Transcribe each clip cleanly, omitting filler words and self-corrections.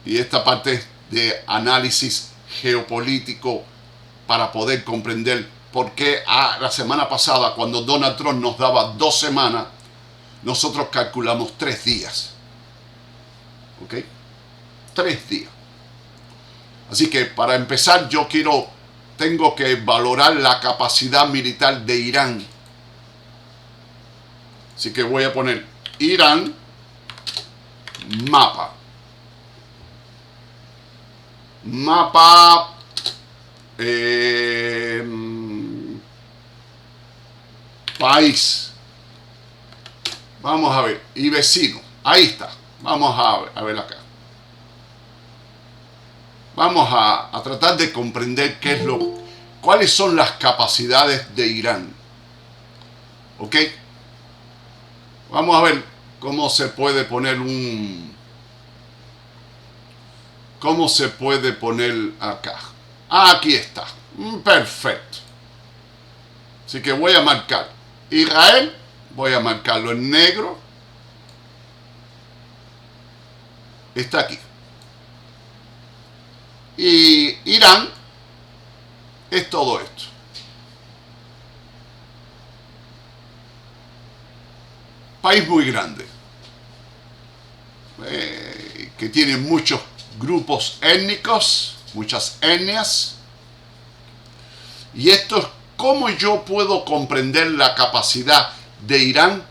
y esta parte de análisis geopolítico para poder comprender por qué la semana pasada, cuando Donald Trump nos daba 2 semanas, nosotros calculamos 3 días. ¿Ok? 3 días. Así que para empezar tengo que valorar la capacidad militar de Irán. Así que voy a poner Irán, mapa. Mapa país. Vamos a ver. Y vecino. Ahí está. Vamos a ver acá. Vamos a tratar de comprender cuáles son las capacidades de Irán. ¿Ok? Vamos a ver cómo se puede poner ¿Cómo se puede poner acá? Aquí está. Perfecto. Así que voy a marcar Israel. Voy a marcarlo en negro. Está aquí. Y Irán es todo esto. País muy grande. Que tiene muchos grupos étnicos, muchas etnias. Y esto es cómo yo puedo comprender la capacidad de Irán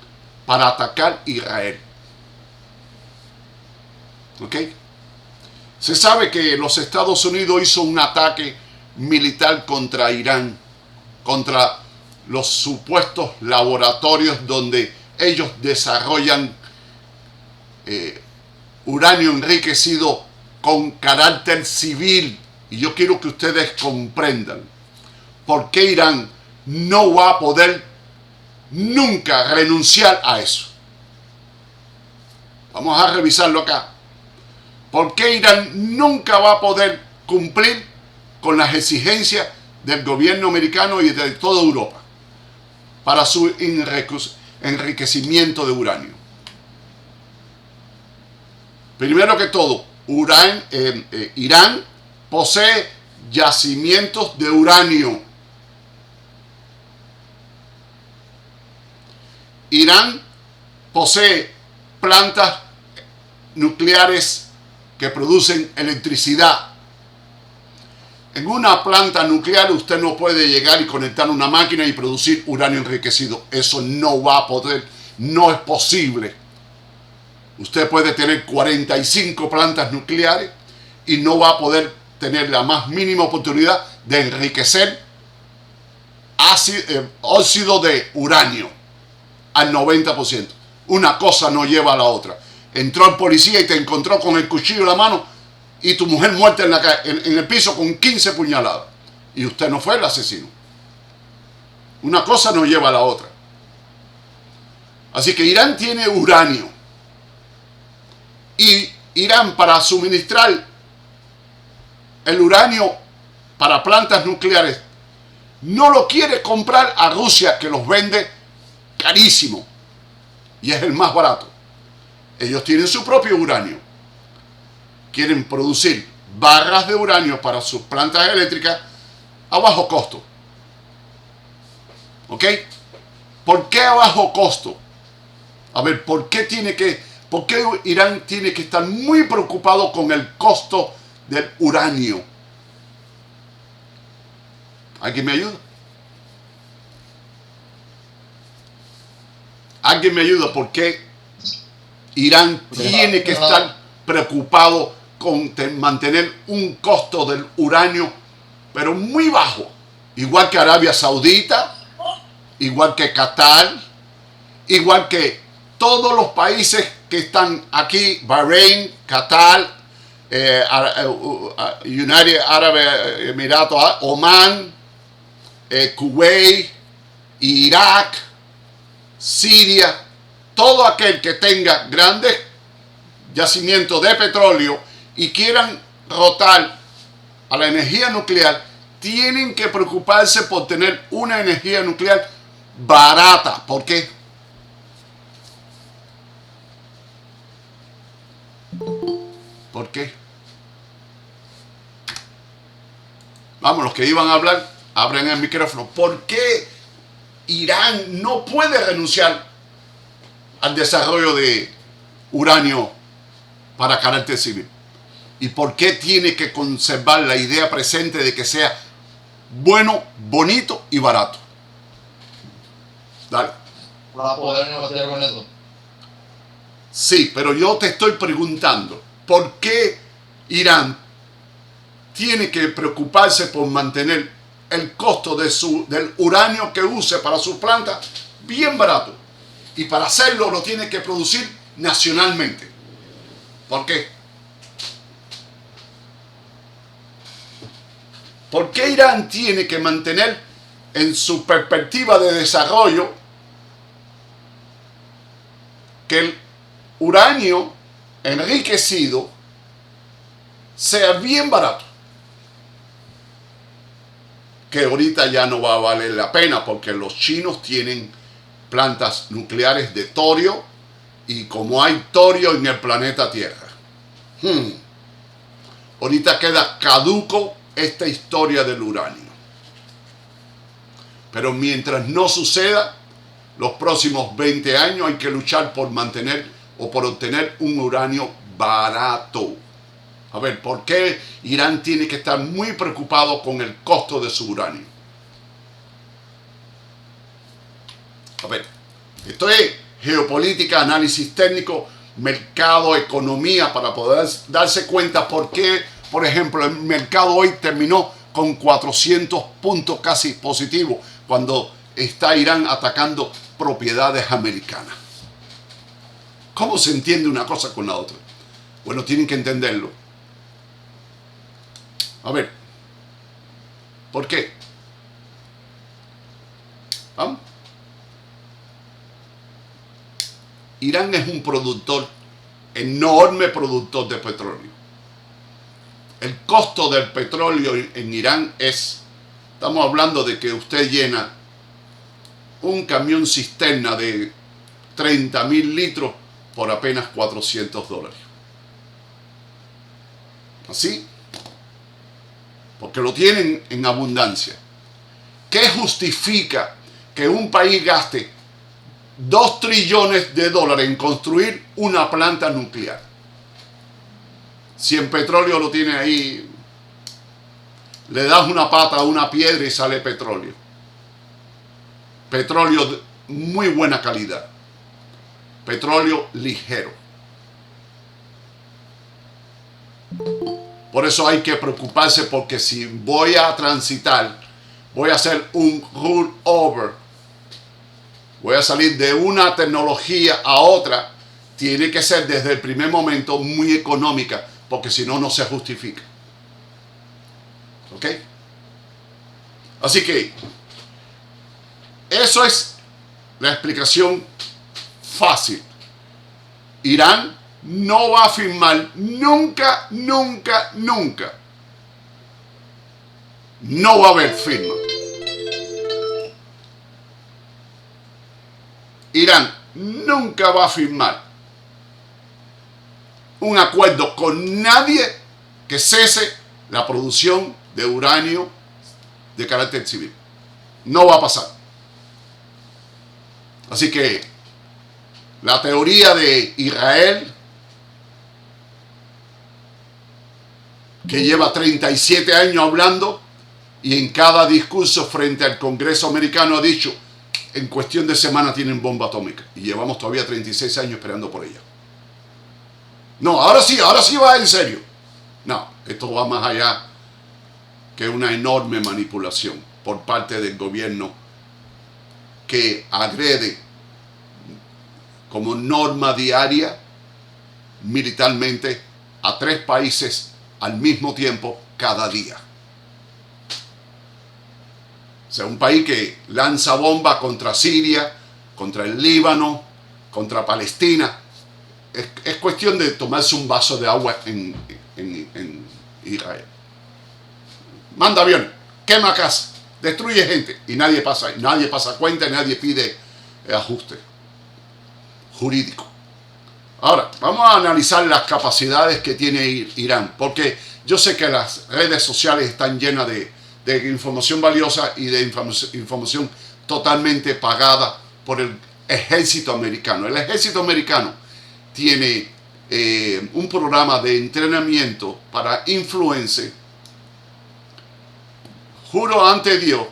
para atacar Israel. ¿Ok? Se sabe que los Estados Unidos hizo un ataque militar contra Irán, contra los supuestos laboratorios donde ellos desarrollan uranio enriquecido con carácter civil. Y yo quiero que ustedes comprendan por qué Irán no va a poder nunca renunciar a eso. Vamos a revisarlo acá. ¿Por qué Irán nunca va a poder cumplir con las exigencias del gobierno americano y de toda Europa para su enriquecimiento de uranio? Primero que todo, Irán posee yacimientos de uranio. Irán posee plantas nucleares que producen electricidad. En una planta nuclear usted no puede llegar y conectar una máquina y producir uranio enriquecido. Eso no va a poder, no es posible. Usted puede tener 45 plantas nucleares y no va a poder tener la más mínima oportunidad de enriquecer óxido de uranio al 90%. Una cosa no lleva a la otra. Entró el policía y te encontró con el cuchillo en la mano y tu mujer muerta en el piso con 15 puñaladas. Y usted no fue el asesino. Una cosa no lleva a la otra. Así que Irán tiene uranio. Y Irán, para suministrar el uranio para plantas nucleares, no lo quiere comprar a Rusia, que los vende carísimo. Y es el más barato. Ellos tienen su propio uranio. Quieren producir barras de uranio para sus plantas eléctricas a bajo costo. ¿Ok? ¿Por qué a bajo costo? A ver, ¿por qué Irán tiene que estar muy preocupado con el costo del uranio? ¿Alguien me ayuda? ¿Alguien me ayuda? ¿Por qué Irán tiene que estar preocupado con mantener un costo del uranio, pero muy bajo? Igual que Arabia Saudita, igual que Qatar, igual que todos los países que están aquí, Bahrein, Qatar, United Arab Emiratos, Oman, Kuwait, Irak, Siria. Todo aquel que tenga grandes yacimientos de petróleo y quieran rotar a la energía nuclear, tienen que preocuparse por tener una energía nuclear barata. ¿Por qué? ¿Por qué? Vamos, los que iban a hablar, abren el micrófono. ¿Por qué Irán no puede renunciar al desarrollo de uranio para carácter civil? ¿Y por qué tiene que conservar la idea presente de que sea bueno, bonito y barato? Dale. Para poder negociar con eso. Sí, pero yo te estoy preguntando, ¿por qué Irán tiene que preocuparse por mantener el costo del uranio que use para su planta bien barato? Y para hacerlo lo tiene que producir nacionalmente. ¿Por qué? ¿Por qué Irán tiene que mantener en su perspectiva de desarrollo que el uranio enriquecido sea bien barato? Que ahorita ya no va a valer la pena porque los chinos tienen plantas nucleares de torio y como hay torio en el planeta Tierra, ahorita queda caduco esta historia del uranio. Pero mientras no suceda, los próximos 20 años hay que luchar por mantener o por obtener un uranio barato. A ver, ¿por qué Irán tiene que estar muy preocupado con el costo de su uranio? A ver, esto es geopolítica, análisis técnico, mercado, economía, para poder darse cuenta por qué, por ejemplo, el mercado hoy terminó con 400 puntos casi positivos cuando está Irán atacando propiedades americanas. ¿Cómo se entiende una cosa con la otra? Bueno, tienen que entenderlo. A ver, ¿por qué? ¿Vamos? Irán es un productor, enorme productor de petróleo. El costo del petróleo en Irán estamos hablando de que usted llena un camión cisterna de 30.000 litros por apenas $400. ¿Así? Porque lo tienen en abundancia. ¿Qué justifica que un país gaste $2 trillones en construir una planta nuclear? Si en petróleo lo tiene ahí, le das una pata a una piedra y sale petróleo. Petróleo de muy buena calidad. Petróleo ligero. Por eso hay que preocuparse, porque si voy a transitar, voy a hacer un roll over, voy a salir de una tecnología a otra, tiene que ser desde el primer momento muy económica, porque si no, no se justifica. ¿Ok? Así que eso es la explicación fácil. Irán no va a firmar nunca, nunca, nunca. No va a haber firma. Irán nunca va a firmar un acuerdo con nadie que cese la producción de uranio de carácter civil. No va a pasar. Así que la teoría de Israel, que lleva 37 años hablando y en cada discurso frente al Congreso americano ha dicho, en cuestión de semana tienen bomba atómica, y llevamos todavía 36 años esperando por ella. No, ahora sí va en serio. No, esto va más allá que una enorme manipulación por parte del gobierno que agrede como norma diaria militarmente a 3 países al mismo tiempo cada día. O sea, un país que lanza bombas contra Siria, contra el Líbano, contra Palestina. Es cuestión de tomarse un vaso de agua en Israel. Manda aviones, quema casas, destruye gente y nadie pasa cuenta y nadie pide ajuste jurídico. Ahora, vamos a analizar las capacidades que tiene Irán, porque yo sé que las redes sociales están llenas de de información valiosa y de información totalmente pagada por el ejército americano. El ejército americano tiene un programa de entrenamiento para influencers. Juro ante Dios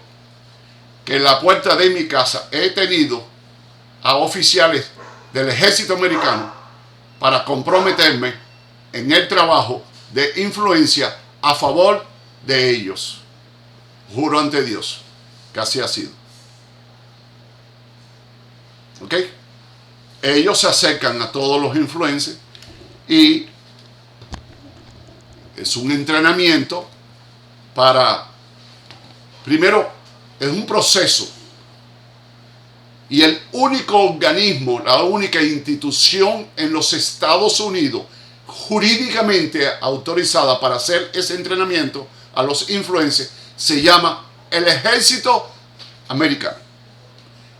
que en la puerta de mi casa he tenido a oficiales del ejército americano para comprometerme en el trabajo de influencia a favor de ellos. Juro ante Dios que así ha sido. ¿Ok? Ellos se acercan a todos los influencers y es un entrenamiento para, primero, es un proceso. Y el único organismo, la única institución en los Estados Unidos jurídicamente autorizada para hacer ese entrenamiento a los influencers se llama el Ejército Americano.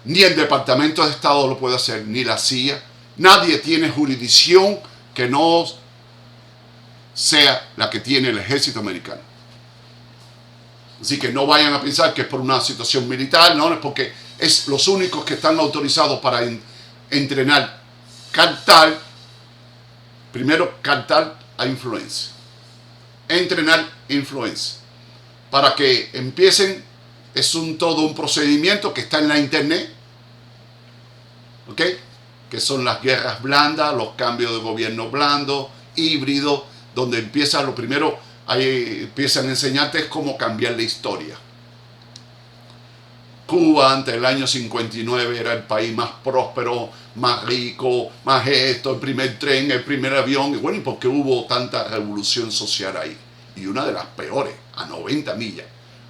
Ni el Departamento de Estado lo puede hacer, ni la CIA. Nadie tiene jurisdicción que no sea la que tiene el Ejército Americano. Así que no vayan a pensar que es por una situación militar, no, es porque es los únicos que están autorizados para entrenar, captar, primero captar a influencia, entrenar influencia, para que empiecen, es todo un procedimiento que está en la internet, ¿ok? Que son las guerras blandas, los cambios de gobierno blando, híbrido, donde empieza lo primero, ahí empiezan a enseñarte cómo cambiar la historia. Cuba antes del año 59 era el país más próspero, más rico, más esto, el primer tren, el primer avión. Y bueno, ¿y por qué hubo tanta revolución social ahí? Y una de las peores, a 90 millas.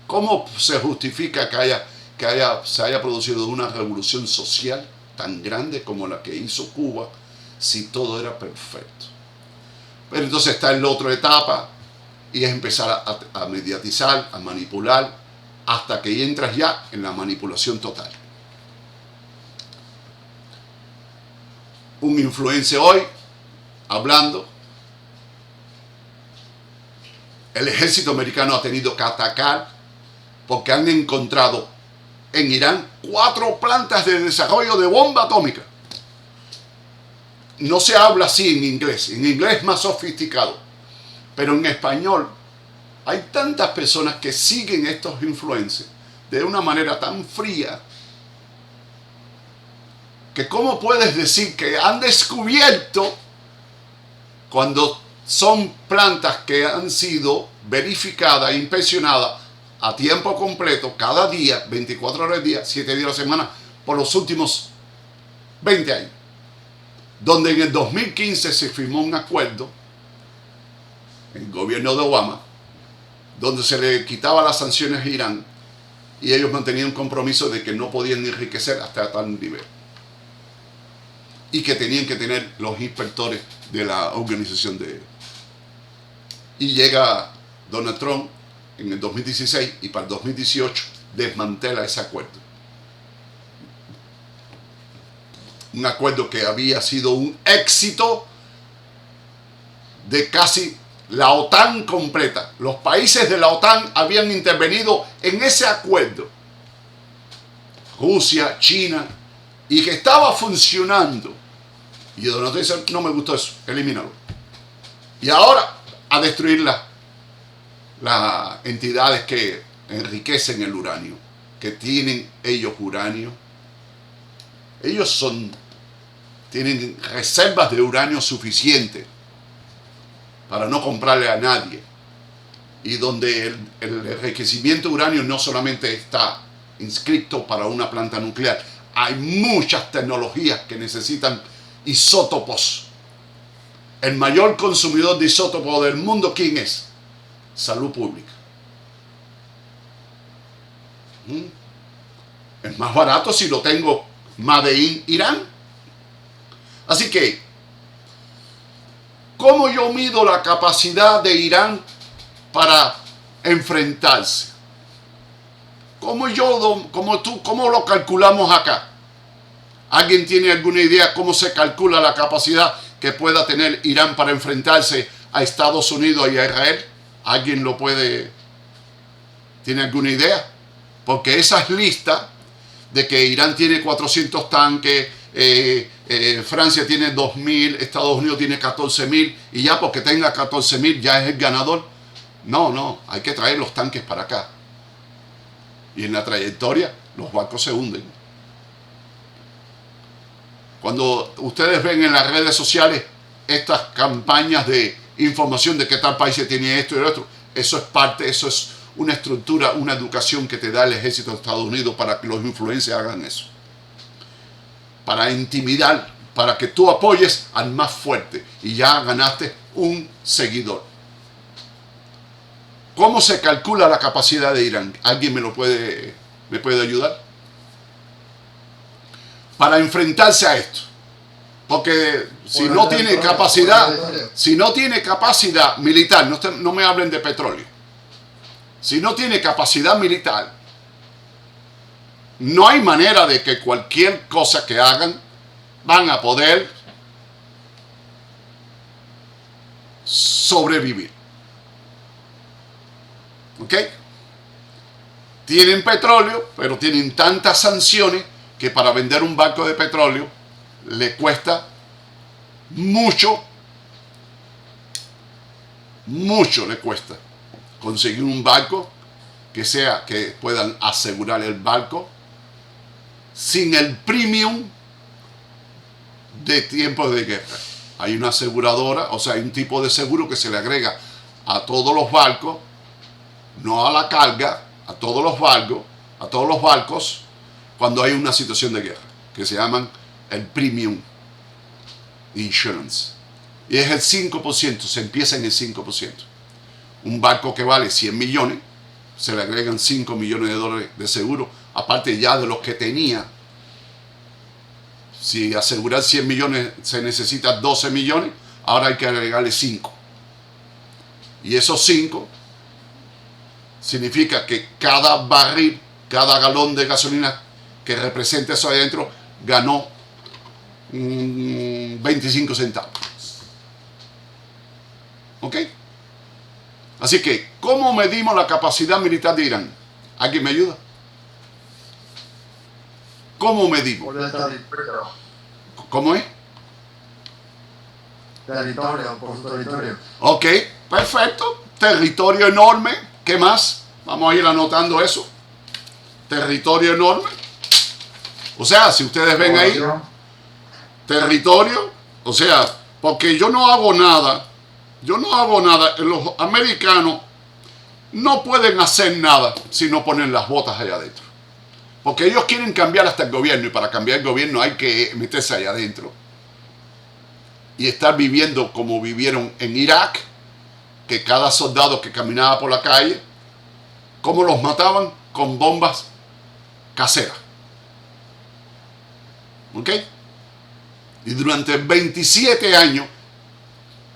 ¿Cómo se justifica que se haya producido una revolución social tan grande como la que hizo Cuba si todo era perfecto? Pero entonces está en la otra etapa y es empezar a mediatizar, a manipular, hasta que entras ya en la manipulación total. Un influencer hoy, hablando, el ejército americano ha tenido que atacar porque han encontrado en Irán 4 plantas de desarrollo de bomba atómica. No se habla así en inglés es más sofisticado, pero en español hay tantas personas que siguen estos influencers de una manera tan fría que cómo puedes decir que han descubierto cuando son plantas que han sido verificadas, inspeccionadas a tiempo completo, cada día, 24 horas al día, 7 días a la semana, por los últimos 20 años. Donde en el 2015 se firmó un acuerdo, en el gobierno de Obama, donde se le quitaba las sanciones a Irán y ellos mantenían un compromiso de que no podían enriquecer hasta tal nivel. Y que tenían que tener los inspectores de la organización de ellos. Y llega Donald Trump en el 2016 y para el 2018 desmantela ese acuerdo. Un acuerdo que había sido un éxito de casi la OTAN completa. Los países de la OTAN habían intervenido en ese acuerdo. Rusia, China, y que estaba funcionando. Y Donald Trump dice, no me gustó eso, elimínalo. Y ahora a destruir las entidades que enriquecen el uranio, que tienen ellos uranio. Ellos tienen reservas de uranio suficientes para no comprarle a nadie. Y donde el enriquecimiento de uranio no solamente está inscrito para una planta nuclear, hay muchas tecnologías que necesitan isótopos. El mayor consumidor de isótopos del mundo, ¿quién es? Salud pública. Es más barato si lo tengo Made in Irán. Así que, ¿cómo yo mido la capacidad de Irán para enfrentarse? ¿Cómo lo calculamos acá? ¿Alguien tiene alguna idea cómo se calcula la capacidad que pueda tener Irán para enfrentarse a Estados Unidos y a Israel? ¿Alguien lo puede ¿Tiene alguna idea? Porque esas listas de que Irán tiene 400 tanques, Francia tiene 2.000, Estados Unidos tiene 14.000, y ya porque tenga 14.000 ya es el ganador. No, hay que traer los tanques para acá. Y en la trayectoria los barcos se hunden. Cuando ustedes ven en las redes sociales estas campañas de información de que tal país tiene esto y lo otro, eso es parte, eso es una estructura, una educación que te da el ejército de Estados Unidos para que los influencers hagan eso. Para intimidar, para que tú apoyes al más fuerte y ya ganaste un seguidor. ¿Cómo se calcula la capacidad de Irán? ¿Alguien me puede ayudar? Para enfrentarse a esto. Porque si no tiene capacidad militar, no me hablen de petróleo. Si no tiene capacidad militar, no hay manera de que cualquier cosa que hagan van a poder sobrevivir. ¿Ok? Tienen petróleo, pero tienen tantas sanciones que para vender un barco de petróleo le cuesta mucho le cuesta conseguir un barco que puedan asegurar el barco sin el premium de tiempos de guerra. Hay una aseguradora, o sea, hay un tipo de seguro que se le agrega a todos los barcos, no a la carga, a todos los barcos, cuando hay una situación de guerra, que se llaman el premium insurance. Y es el 5%, se empieza en el 5%. Un barco que vale 100 millones, se le agregan 5 millones de dólares de seguro, aparte ya de los que tenía. Si asegurar 100 millones se necesita 12 millones, ahora hay que agregarle 5. Y esos 5 significa que cada barril, cada galón de gasolina que represente eso adentro, ganó 25 centavos. ¿Ok? Así que, ¿cómo medimos la capacidad militar de Irán? ¿Alguien me ayuda? ¿Cómo medimos? ¿Cómo es? Territorio, por su territorio. Ok, perfecto. Territorio enorme. ¿Qué más? Vamos a ir anotando eso. Territorio enorme. O sea, si ustedes ven ahí, territorio, o sea, porque yo no hago nada. Los americanos no pueden hacer nada si no ponen las botas allá adentro. Porque ellos quieren cambiar hasta el gobierno, y para cambiar el gobierno hay que meterse allá adentro. Y estar viviendo como vivieron en Irak, que cada soldado que caminaba por la calle, ¿cómo los mataban? Con bombas caseras. ¿Ok? Y durante 27 años,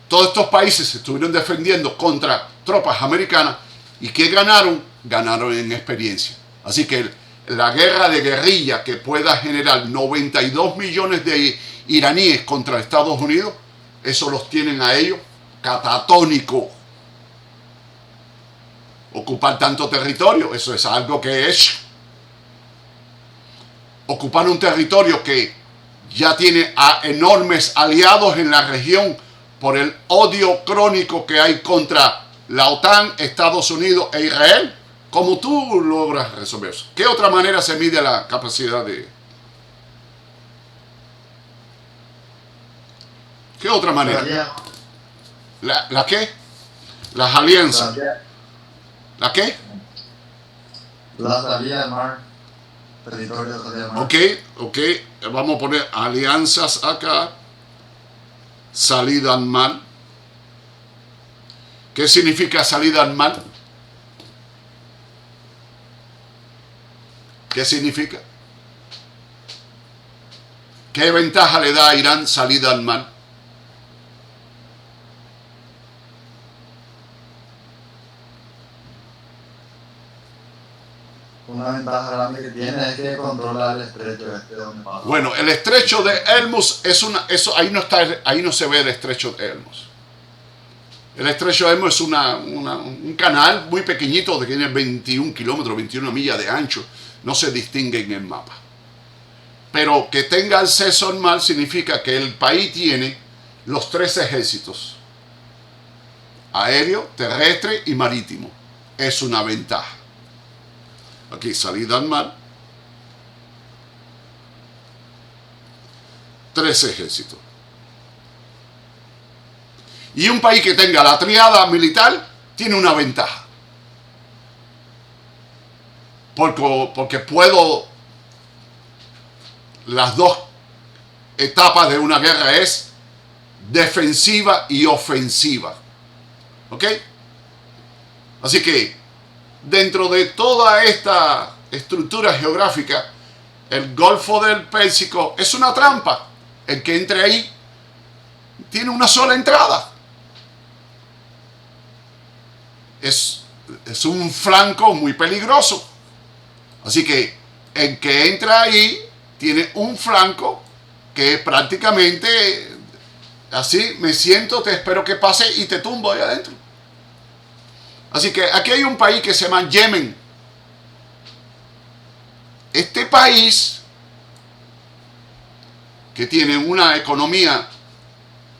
todos estos países se estuvieron defendiendo contra tropas americanas. ¿Y qué ganaron? Ganaron en experiencia. Así que la guerra de guerrilla que pueda generar 92 millones de iraníes contra Estados Unidos, eso los tienen a ellos catatónicos. Ocupar tanto territorio, eso es algo que es. Ocupar un territorio que ya tiene a enormes aliados en la región por el odio crónico que hay contra la OTAN, Estados Unidos e Israel. ¿Cómo tú logras resolver eso? ¿Qué otra manera se mide la capacidad de...? ¿Qué otra manera? ¿La qué? Las alianzas. ¿La qué? La salida del mar. Territorio salida del mar. Ok. Vamos a poner alianzas acá. Salida al mar. ¿Qué significa salida al mar? ¿Qué significa? ¿Qué ventaja le da a Irán salida al mar? Una ventaja grande que tiene es que controla el estrecho este donde pasa. Bueno, el estrecho de Hormuz es ahí no se ve el estrecho de Hormuz. El estrecho de Hormuz es un canal muy pequeñito que tiene 21 kilómetros, 21 millas de ancho. No se distingue en el mapa. Pero que tenga acceso al mar significa que el país tiene los 3 ejércitos: aéreo, terrestre y marítimo. Es una ventaja. Aquí, salida al mar. 3 ejércitos. Y un país que tenga la triada militar tiene una ventaja. Porque puedo... Las dos etapas de una guerra es defensiva y ofensiva. ¿Ok? Así que dentro de toda esta estructura geográfica, el Golfo del Pérsico es una trampa. El que entre ahí tiene una sola entrada. Es un flanco muy peligroso. Así que el que entra ahí tiene un flanco que es prácticamente así: me siento, te espero que pase y te tumbo ahí adentro. Así que aquí hay un país que se llama Yemen. Este país, que tiene una economía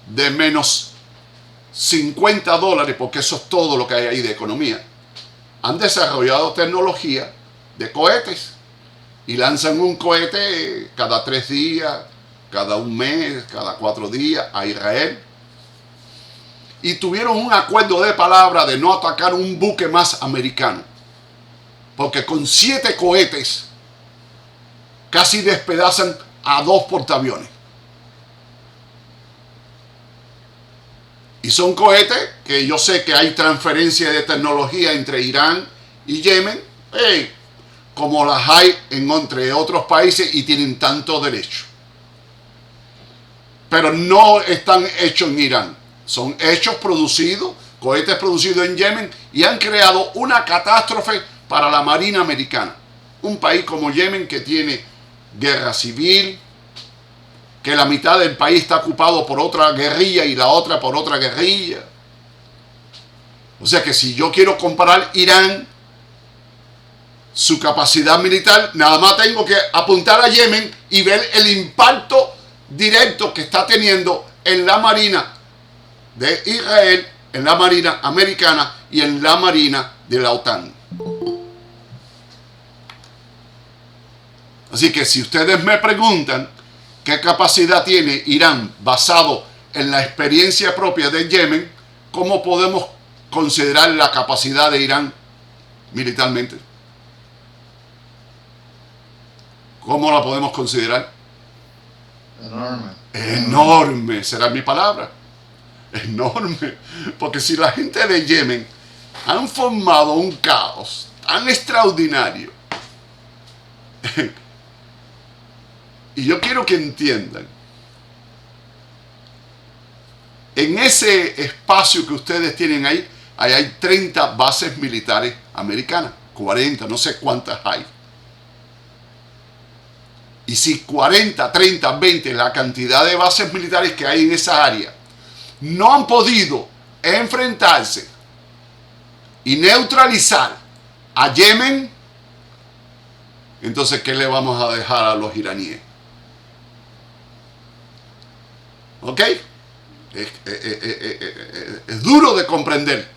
de menos $50, porque eso es todo lo que hay ahí de economía, han desarrollado tecnología de cohetes y lanzan un cohete cada 3 días, cada un mes, cada 4 días a Israel. Y tuvieron un acuerdo de palabra de no atacar un buque más americano, porque con 7 cohetes casi despedazan a 2 portaaviones. Y son cohetes que yo sé que hay transferencia de tecnología entre Irán y Yemen, como las hay entre otros países, y tienen tanto derecho. Pero no están hechos en Irán. Son cohetes producidos en Yemen, y han creado una catástrofe para la Marina americana. Un país como Yemen, que tiene guerra civil, que la mitad del país está ocupado por otra guerrilla y la otra por otra guerrilla. O sea que si yo quiero comparar Irán, su capacidad militar, nada más tengo que apuntar a Yemen y ver el impacto directo que está teniendo en la Marina de Israel, en la Marina americana y en la Marina de la OTAN. Así que si ustedes me preguntan qué capacidad tiene Irán basado en la experiencia propia de Yemen, ¿cómo podemos considerar la capacidad de Irán militarmente? ¿Cómo la podemos considerar? Enorme. Enorme, será mi palabra. Enorme. Porque si la gente de Yemen han formado un caos tan extraordinario, y yo quiero que entiendan, en ese espacio que ustedes tienen ahí hay 30 bases militares americanas, 40, no sé cuántas hay. Y si 40, 30, 20, la cantidad de bases militares que hay en esa área, no han podido enfrentarse y neutralizar a Yemen, entonces ¿qué le vamos a dejar a los iraníes? ¿Ok? Es duro de comprender,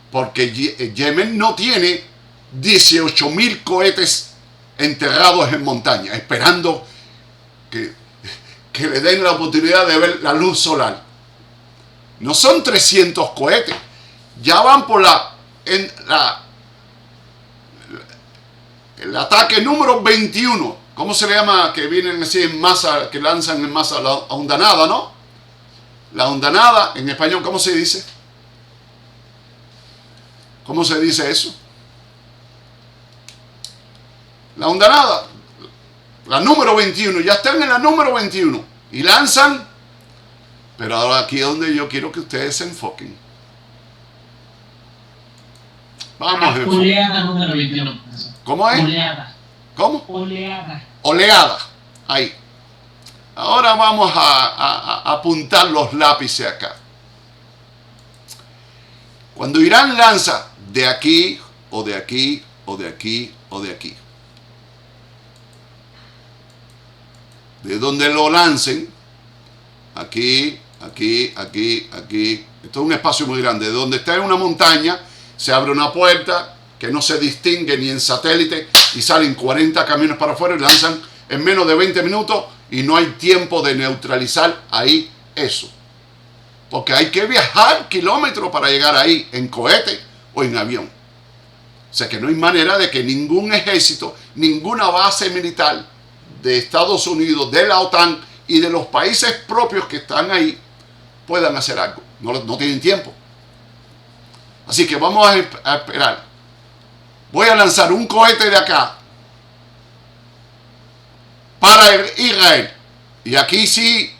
porque Yemen no tiene 18.000 cohetes enterrados en montaña, esperando que le den la oportunidad de ver la luz solar. No son 300 cohetes, ya van por el ataque número 21. ¿Cómo se le llama? Que vienen así en masa, que lanzan en masa, la hondanada, ¿no? La hondanada, en español, ¿cómo se dice? ¿Cómo se dice eso? La hondanada, la número 21, ya están en la número 21 y lanzan. Pero ahora aquí es donde yo quiero que ustedes se enfoquen. Vamos a enfocar. Oleada número 21. ¿Cómo es? Oleada. ¿Cómo? Oleada. Oleada. Ahí. Ahora vamos a apuntar los lápices acá. Cuando Irán lanza de aquí, o de aquí, o de aquí, o de aquí, de donde lo lancen, aquí, aquí, aquí, aquí, esto es un espacio muy grande, de donde está en una montaña, se abre una puerta que no se distingue ni en satélite y salen 40 camiones para afuera y lanzan en menos de 20 minutos y no hay tiempo de neutralizar ahí eso. Porque hay que viajar kilómetros para llegar ahí en cohete o en avión. O sea que no hay manera de que ningún ejército, ninguna base militar de Estados Unidos, de la OTAN y de los países propios que están ahí puedan hacer algo. No tienen tiempo. Así que vamos a esperar. Voy a lanzar un cohete de acá para Israel. Y aquí sí,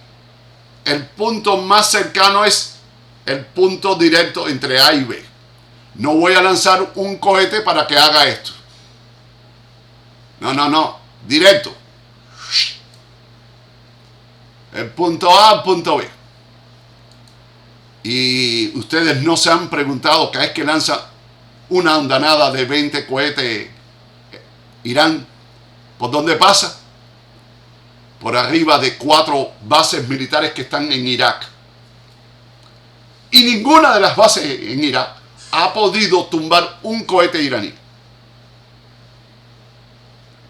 el punto más cercano es el punto directo entre A y B. No voy a lanzar un cohete para que haga esto. No. Directo. El punto A al punto B. Y ustedes no se han preguntado cada vez que lanza una andanada de 20 cohetes Irán, ¿por dónde pasa? Por arriba de 4 bases militares que están en Irak. Y ninguna de las bases en Irak ha podido tumbar un cohete iraní.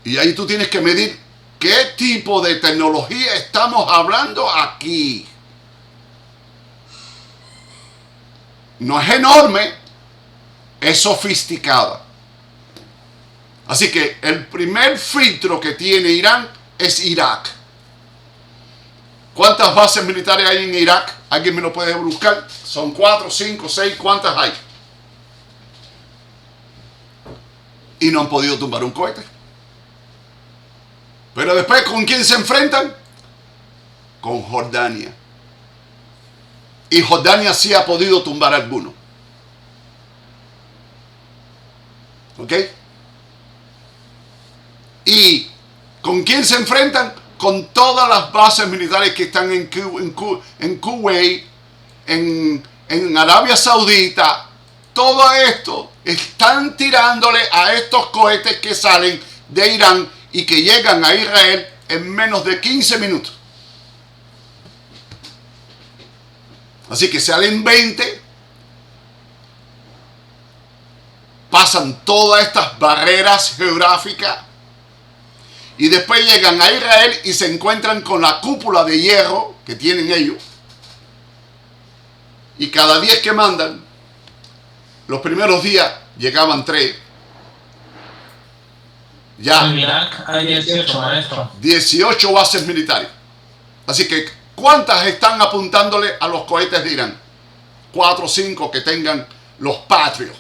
Y ahí tú tienes que medir qué tipo de tecnología estamos hablando aquí. No es enorme, es sofisticada. Así que el primer filtro que tiene Irán es Irak. ¿Cuántas bases militares hay en Irak? ¿Alguien me lo puede buscar? ¿Son 4, 5, 6? ¿Cuántas hay? Y no han podido tumbar un cohete. Pero después, ¿con quién se enfrentan? Con Jordania. Y Jordania sí ha podido tumbar alguno. ¿Ok? ¿Y con quién se enfrentan? Con todas las bases militares que están en Kuwait, en Arabia Saudita. Todo esto están tirándole a estos cohetes que salen de Irán y que llegan a Israel en menos de 15 minutos. Así que salen 20, pasan todas estas barreras geográficas y después llegan a Israel y se encuentran con la cúpula de hierro que tienen ellos. Y cada 10 que mandan, los primeros días llegaban 3. Ya. En Irak hay 18, maestro. 18 bases militares. Así que, ¿cuántas están apuntándole a los cohetes de Irán? 4 o 5 que tengan los Patriot.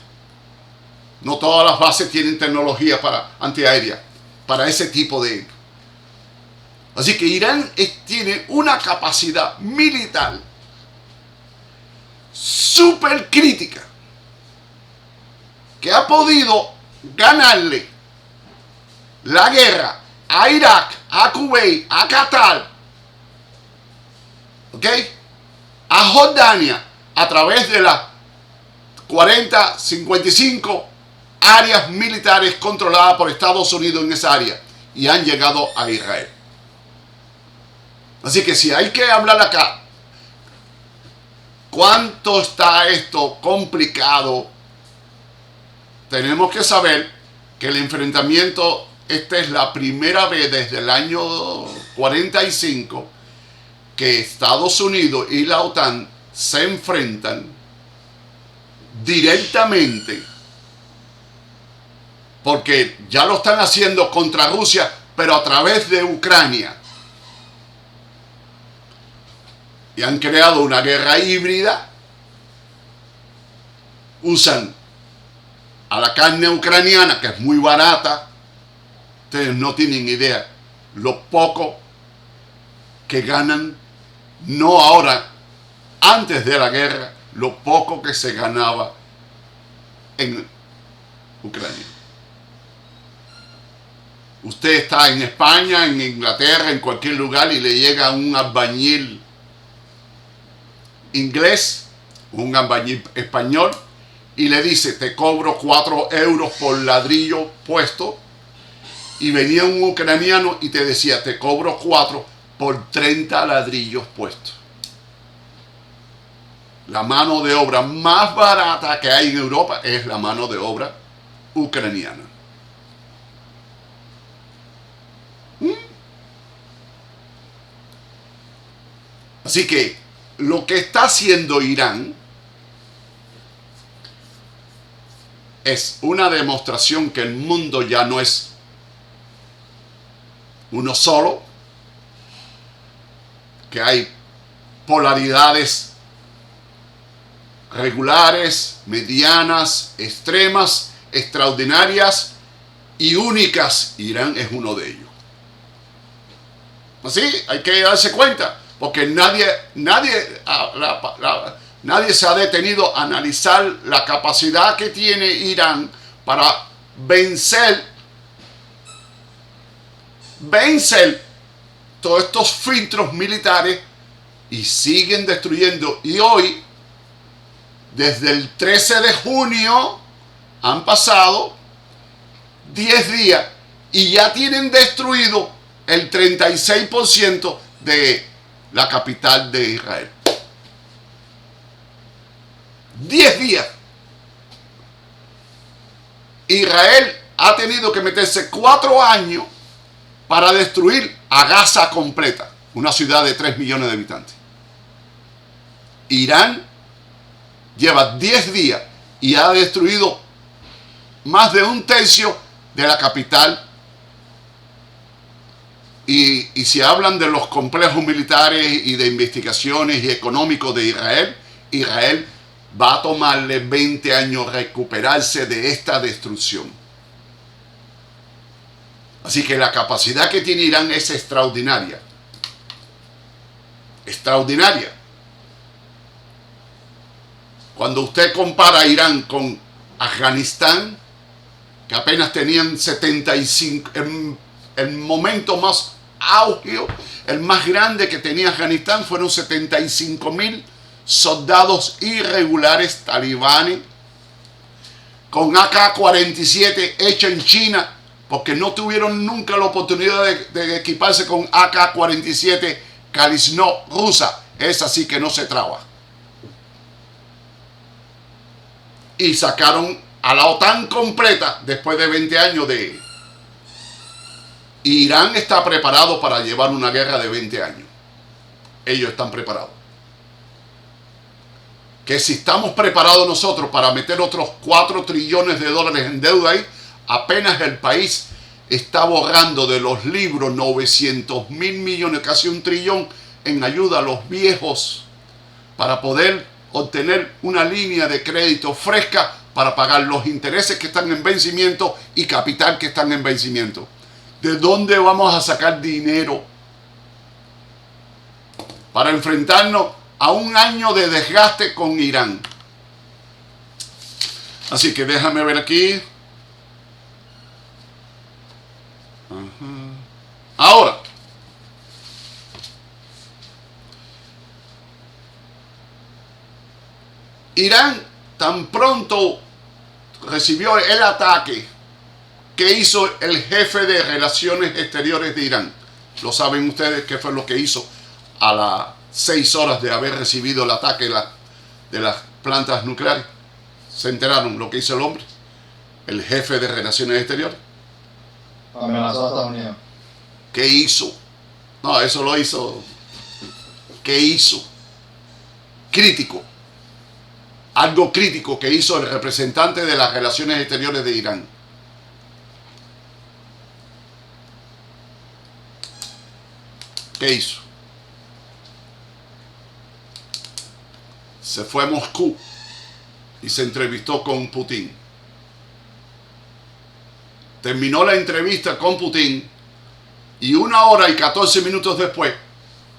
No todas las bases tienen tecnología para antiaérea, para ese tipo de... Así que Irán tiene una capacidad militar súper crítica que ha podido ganarle la guerra a Irak, a Kuwait, a Qatar, ¿ok? A Jordania a través de las 40, 55 áreas militares controladas por Estados Unidos en esa área y han llegado a Israel. Así que si hay que hablar acá, ¿cuánto está esto complicado? Tenemos que saber que el enfrentamiento, esta es la primera vez desde el año 45 que Estados Unidos y la OTAN se enfrentan directamente, porque ya lo están haciendo contra Rusia, pero a través de Ucrania. Y han creado una guerra híbrida. Usan a la carne ucraniana, que es muy barata. Ustedes no tienen idea lo poco que ganan, no ahora, antes de la guerra, lo poco que se ganaba en Ucrania. Usted está en España, en Inglaterra, en cualquier lugar y le llega un albañil inglés, un albañil español, y le dice, te cobro 4 euros por ladrillo puesto, y venía un ucraniano y te decía, te cobro 4 por 30 ladrillos puestos. La mano de obra más barata que hay en Europa es la mano de obra ucraniana. Así que lo que está haciendo Irán es una demostración que el mundo ya no es uno solo, que hay polaridades regulares, medianas, extremas, extraordinarias y únicas. Irán es uno de ellos. Así hay que darse cuenta, porque nadie se ha detenido a analizar la capacidad que tiene Irán para vencer todos estos filtros militares, y siguen destruyendo. Y hoy, desde el 13 de junio, han pasado 10 días y ya tienen destruido el 36% de la capital de Israel. 10 días. Israel ha tenido que meterse 4 años para destruir a Gaza completa, una ciudad de 3 millones de habitantes. Irán lleva 10 días y ha destruido más de 1/3 de la capital. Y si hablan de los complejos militares y de investigaciones y económicos de Israel, Israel va a tomarle 20 años recuperarse de esta destrucción. Así que la capacidad que tiene Irán es extraordinaria. Extraordinaria. Cuando usted compara a Irán con Afganistán, que apenas tenían 75, el momento más álgido, el más grande que tenía Afganistán fueron 75.000 soldados irregulares talibanes con AK-47 hecha en China, porque no tuvieron nunca la oportunidad de equiparse con AK-47 Kalashnikov rusa. Esa sí que no se traba. Y sacaron a la OTAN completa después de 20 años de... Irán está preparado para llevar una guerra de 20 años. Ellos están preparados. Que si estamos preparados nosotros para meter otros 4 trillones de dólares en deuda ahí, apenas el país está borrando de los libros 900.000 millones, casi 1 trillón, en ayuda a los viejos para poder obtener una línea de crédito fresca para pagar los intereses que están en vencimiento y capital que están en vencimiento. ¿De dónde vamos a sacar dinero para enfrentarnos a un año de desgaste con Irán? Así que déjame ver aquí. Ahora, Irán tan pronto recibió el ataque que hizo el jefe de Relaciones Exteriores de Irán. Lo saben ustedes qué fue lo que hizo a las 6 horas de haber recibido el ataque de las plantas nucleares. ¿Se enteraron lo que hizo el hombre? El jefe de Relaciones Exteriores. Amenazó a Estados Unidos. ¿Qué hizo? No, eso lo hizo. ¿Qué hizo? Crítico. Algo crítico que hizo el representante de las Relaciones Exteriores de Irán. ¿Qué hizo? Se fue a Moscú y se entrevistó con Putin. Terminó la entrevista con Putin y 1 hora y 14 minutos después,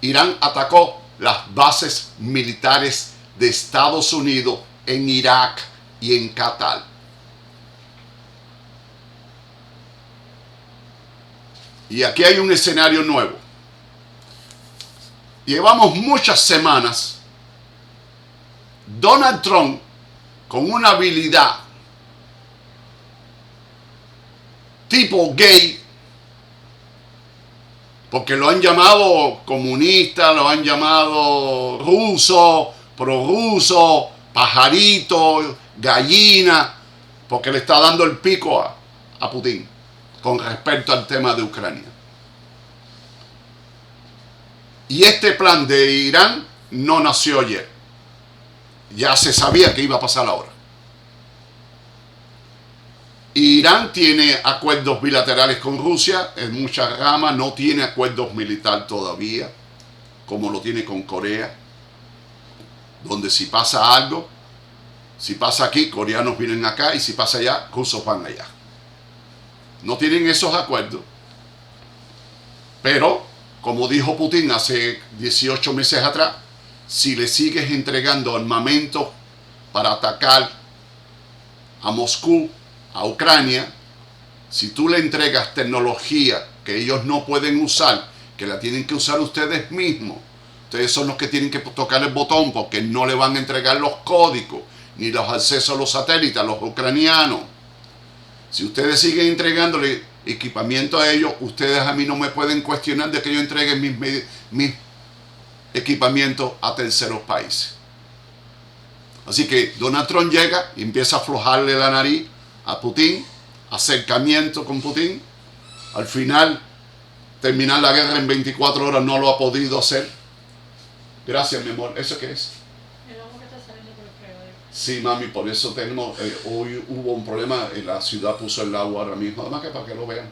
Irán atacó las bases militares de Estados Unidos en Irak y en Qatar. Y aquí hay un escenario nuevo. Llevamos muchas semanas Donald Trump con una habilidad tipo gay, porque lo han llamado comunista, lo han llamado ruso, prorruso, pajarito, gallina, porque le está dando el pico a Putin con respecto al tema de Ucrania. Y este plan de Irán no nació ayer. Ya se sabía que iba a pasar ahora. Irán tiene acuerdos bilaterales con Rusia en muchas ramas, no tiene acuerdos militares todavía, como lo tiene con Corea, donde si pasa algo, si pasa aquí, coreanos vienen acá, y si pasa allá, rusos van allá. No tienen esos acuerdos, pero, como dijo Putin hace 18 meses atrás, si le sigues entregando armamento para atacar a Moscú, a Ucrania, si tú le entregas tecnología que ellos no pueden usar, que la tienen que usar ustedes mismos, ustedes son los que tienen que tocar el botón, porque no le van a entregar los códigos ni los accesos a los satélites a los ucranianos. Si ustedes siguen entregándole equipamiento a ellos, ustedes a mí no me pueden cuestionar de que yo entregue mis equipamientos a terceros países. Así que Donald Trump llega y empieza a aflojarle la nariz a Putin, acercamiento con Putin. Al final, terminar la guerra en 24 horas no lo ha podido hacer. Gracias, mi amor. ¿Eso qué es? El agua que está saliendo por el fregadero. Sí, mami, por eso tenemos, hoy hubo un problema, la ciudad puso el agua ahora mismo, además que para que lo vean.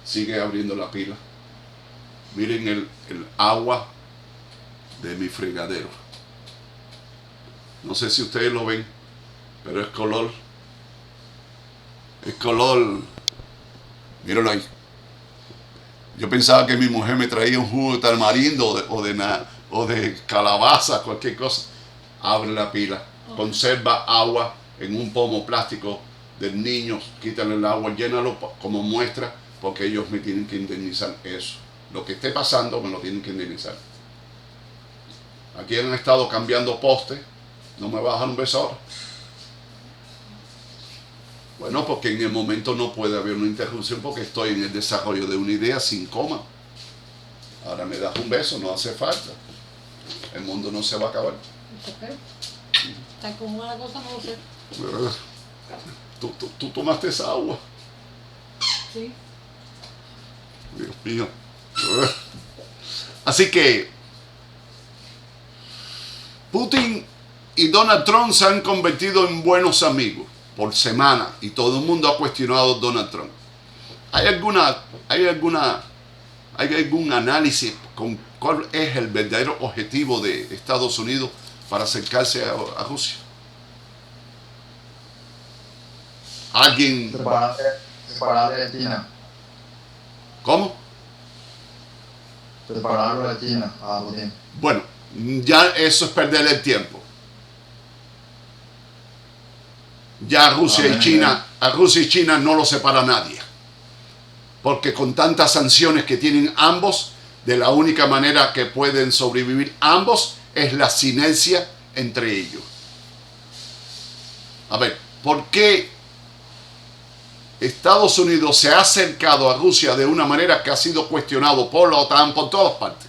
Sigue abriendo la pila. Miren el agua de mi fregadero. No sé si ustedes lo ven, pero es color, míralo ahí. Yo pensaba que mi mujer me traía un jugo de tamarindo o de calabaza, cualquier cosa. Abre la pila, conserva agua en un pomo plástico del niño, quítale el agua, llénalo como muestra, porque ellos me tienen que indemnizar eso. Lo que esté pasando me lo tienen que indemnizar. Aquí han estado cambiando postes, no me va a dejar un beso ahora. Bueno, porque en el momento no puede haber una interrupción porque estoy en el desarrollo de una idea sin coma. Ahora me das un beso, no hace falta. El mundo no se va a acabar. Tan como una cosa no lo sé. ¿Tú tomaste esa agua? Sí. Dios mío. Así que Putin y Donald Trump se han convertido en buenos amigos por semana y todo el mundo ha cuestionado a Donald Trump. ¿Hay algún análisis con cuál es el verdadero objetivo de Estados Unidos para acercarse a Rusia? ¿Alguien? Separarle de China. ¿Cómo? Separarlo de China a Putin. Bueno, ya eso es perder el tiempo. Ya a Rusia y China no lo separa nadie. Porque con tantas sanciones que tienen ambos, de la única manera que pueden sobrevivir ambos es la sinergia entre ellos. A ver, ¿por qué Estados Unidos se ha acercado a Rusia de una manera que ha sido cuestionado por la OTAN por todas partes?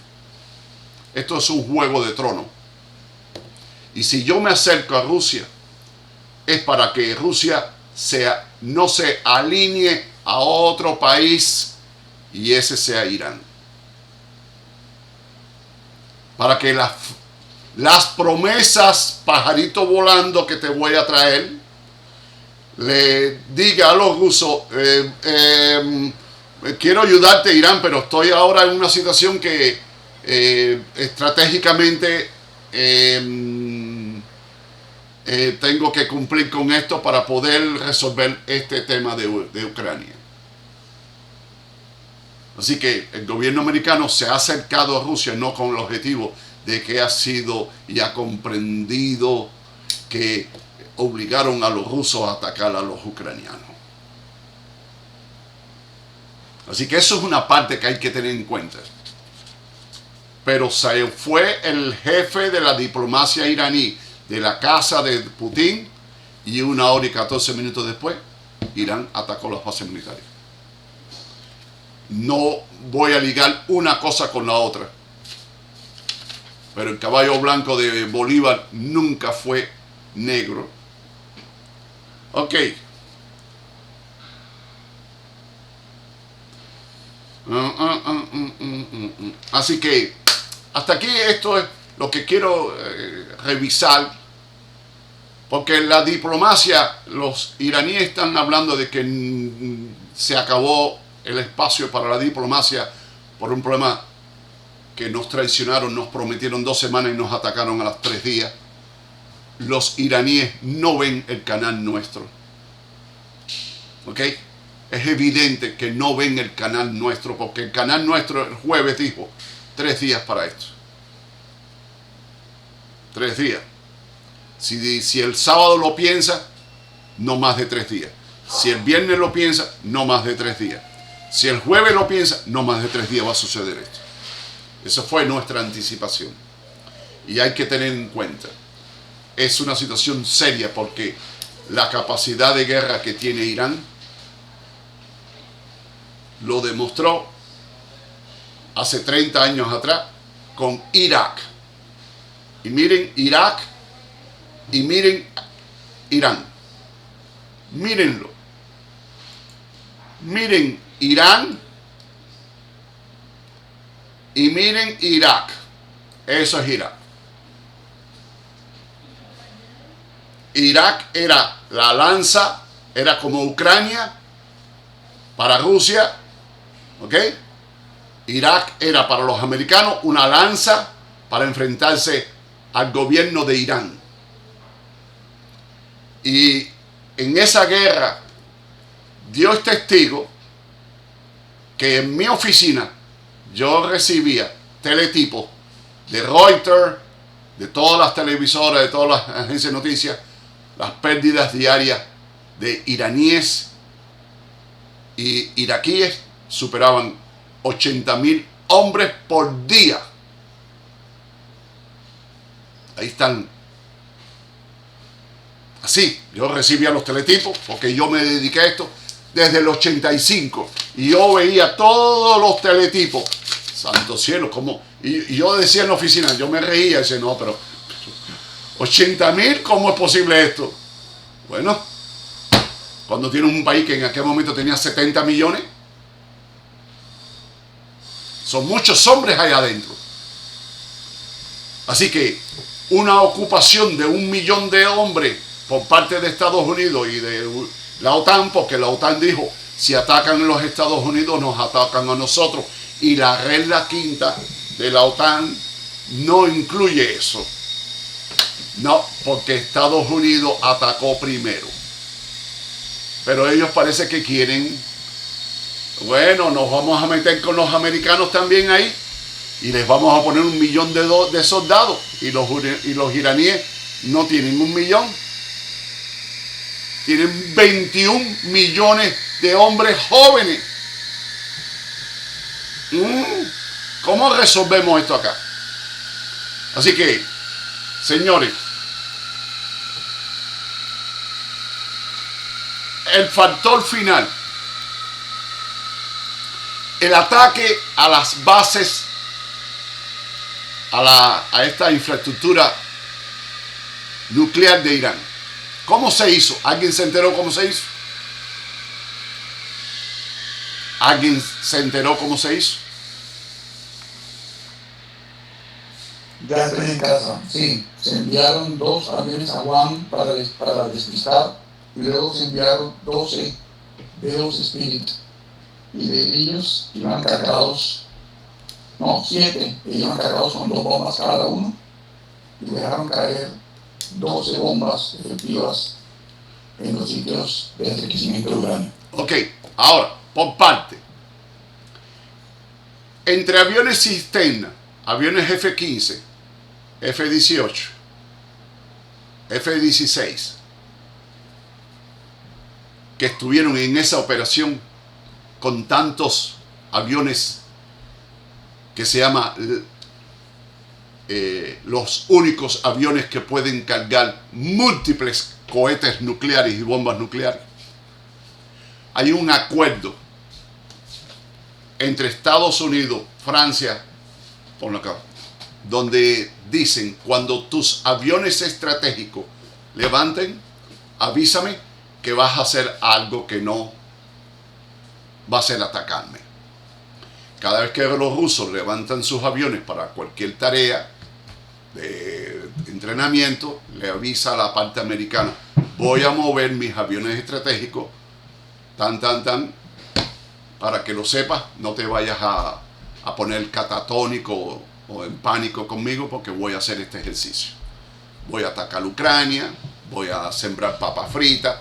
Esto es un juego de trono. Y si yo me acerco a Rusia, es para que Rusia no se alinee a otro país y ese sea Irán. Para que las promesas, pajarito volando que te voy a traer, le diga a los rusos, quiero ayudarte, Irán, pero estoy ahora en una situación que estratégicamente tengo que cumplir con esto para poder resolver este tema de Ucrania. Así que el gobierno americano se ha acercado a Rusia no con el objetivo de que ha sido y ha comprendido que obligaron a los rusos a atacar a los ucranianos. Así que eso es una parte que hay que tener en cuenta. Pero se fue el jefe de la diplomacia iraní, de la casa de Putin y 1 hora y 14 minutos después, Irán atacó las bases militares. No voy a ligar una cosa con la otra, pero el caballo blanco de Bolívar nunca fue negro. Ok. Así que hasta aquí esto es lo que quiero revisar, porque la diplomacia, los iraníes están hablando de que se acabó el espacio para la diplomacia por un problema que nos traicionaron, nos prometieron 2 semanas y nos atacaron a los 3 días. Los iraníes no ven el canal nuestro. ¿Ok? Es evidente que no ven el canal nuestro, porque el canal nuestro el jueves dijo 3 días para esto. 3 días. Si el sábado lo piensa, no más de 3 días. Si el viernes lo piensa, no más de 3 días. Si el jueves lo piensa, no más de 3 días va a suceder esto. Esa fue nuestra anticipación. Y hay que tener en cuenta, es una situación seria porque la capacidad de guerra que tiene Irán lo demostró hace 30 años atrás con Irak. Y miren Irak y miren Irán. Mírenlo. Miren Irán y miren Irak. Eso es Irak. Irak era la lanza, era como Ucrania para Rusia, ¿ok? Irak era para los americanos una lanza para enfrentarse al gobierno de Irán. Y en esa guerra, Dios es testigo que en mi oficina yo recibía teletipos de Reuters, de todas las televisoras, de todas las agencias de noticias, las pérdidas diarias de iraníes y iraquíes superaban 80.000 hombres por día. Ahí están. Así, yo recibía los teletipos porque yo me dediqué a esto desde el 85 y yo veía todos los teletipos. Santo cielo, ¿cómo? Y yo decía en la oficina, yo me reía y decía, no, pero 80.000, ¿cómo es posible esto? Bueno, cuando tienes un país que en aquel momento tenía 70 millones, son muchos hombres allá adentro. Así que una ocupación de 1 millón de hombres por parte de Estados Unidos y de la OTAN, porque la OTAN dijo, si atacan a los Estados Unidos, nos atacan a nosotros. Y la regla quinta de la OTAN no incluye eso. No, porque Estados Unidos atacó primero. Pero ellos parece que quieren, bueno, nos vamos a meter con los americanos también ahí y les vamos a poner 1 millón de soldados. Y los iraníes no tienen 1 millón. Tienen 21 millones de hombres jóvenes. ¿Cómo resolvemos esto acá? Así que, señores, el factor final, el ataque a las bases, a esta infraestructura nuclear de Irán. ¿Cómo se hizo? ¿Alguien se enteró cómo se hizo? ¿Alguien se enteró cómo se hizo? Ya estoy en casa. Sí, se enviaron 2 aviones a Guam para despistar y luego se enviaron 12 Deus Spirit y de ellos iban cargados, no, 7, iban cargados con 2 bombas cada uno y dejaron caer 12 bombas efectivas en los sitios de enriquecimiento de uranio. Ok, ahora, por parte. Entre aviones cisterna, aviones F-15, F-18, F-16, que estuvieron en esa operación con tantos aviones que se llama los únicos aviones que pueden cargar múltiples cohetes nucleares y bombas nucleares. Hay un acuerdo entre Estados Unidos, Francia, ponlo acá, donde dicen: cuando tus aviones estratégicos levanten, avísame que vas a hacer algo que no va a ser atacarme. Cada vez que los rusos levantan sus aviones para cualquier tarea de entrenamiento, le avisa a la parte americana: voy a mover mis aviones estratégicos, para que lo sepas, no te vayas a poner catatónico o en pánico conmigo, porque voy a hacer este ejercicio. Voy a atacar Ucrania, voy a sembrar papas fritas.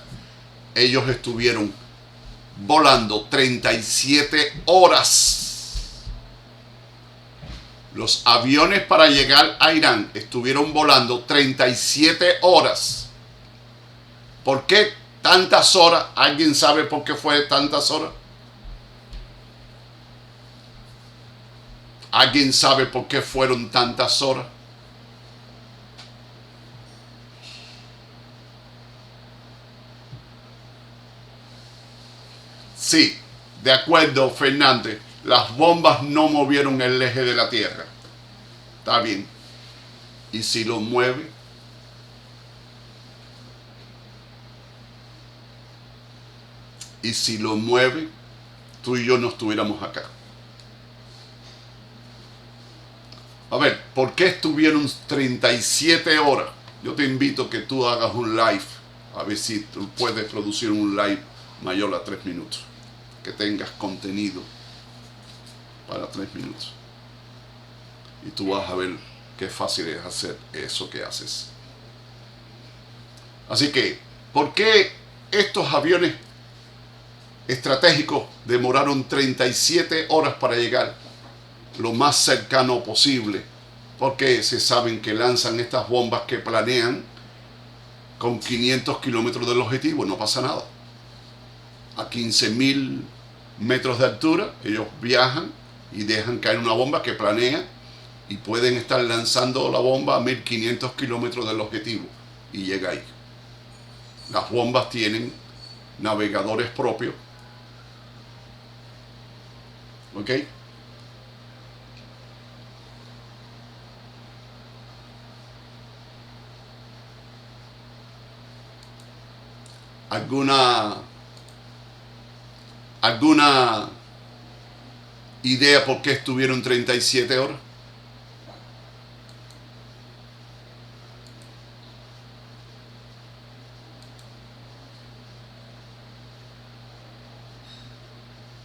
Ellos estuvieron volando 37 horas. Los aviones para llegar a Irán estuvieron volando 37 horas. ¿Por qué tantas horas? ¿Alguien sabe por qué fue tantas horas? ¿Alguien sabe por qué fueron tantas horas? Sí, de acuerdo, Fernández. Las bombas no movieron el eje de la Tierra. Está bien. ¿Y si lo mueve? ¿Y si lo mueve? Tú y yo no estuviéramos acá. A ver, ¿por qué estuvieron 37 horas? Yo te invito a que tú hagas un live. A ver si tú puedes producir un live mayor a 3 minutos. Que tengas contenido para 3 minutos. Y tú vas a ver qué fácil es hacer eso que haces. Así que, ¿por qué estos aviones estratégicos demoraron 37 horas para llegar lo más cercano posible? Porque se saben que lanzan estas bombas que planean con 500 kilómetros del objetivo, no pasa nada. A 15.000 metros de altura, ellos viajan y dejan caer una bomba que planea, y pueden estar lanzando la bomba a 1.500 kilómetros del objetivo y llega ahí. Las bombas tienen navegadores propios. ¿Ok? ¿Alguna idea por qué estuvieron 37 horas?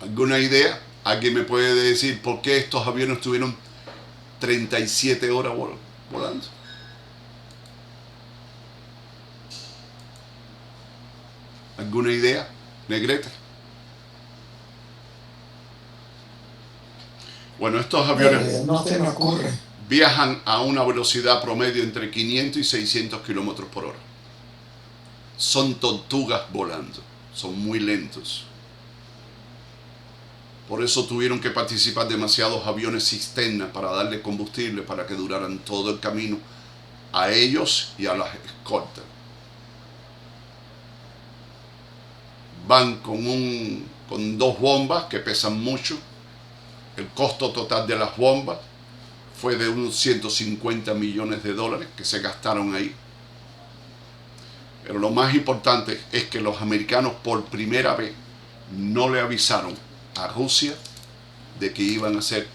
¿Alguna idea? ¿Alguien me puede decir por qué estos aviones estuvieron 37 horas volando? ¿Alguna idea? Negrete. Bueno, estos aviones No se me ocurre. viajan a una velocidad promedio entre 500 y 600 kilómetros por hora. Son tortugas volando. Son muy lentos. Por eso tuvieron que participar demasiados aviones cisterna para darle combustible para que duraran todo el camino a ellos y a las escoltas. Van con 2 bombas que pesan mucho. El costo total de las bombas fue de unos 150 millones de dólares que se gastaron ahí. Pero lo más importante es que los americanos por primera vez no le avisaron a Rusia de que iban a hacer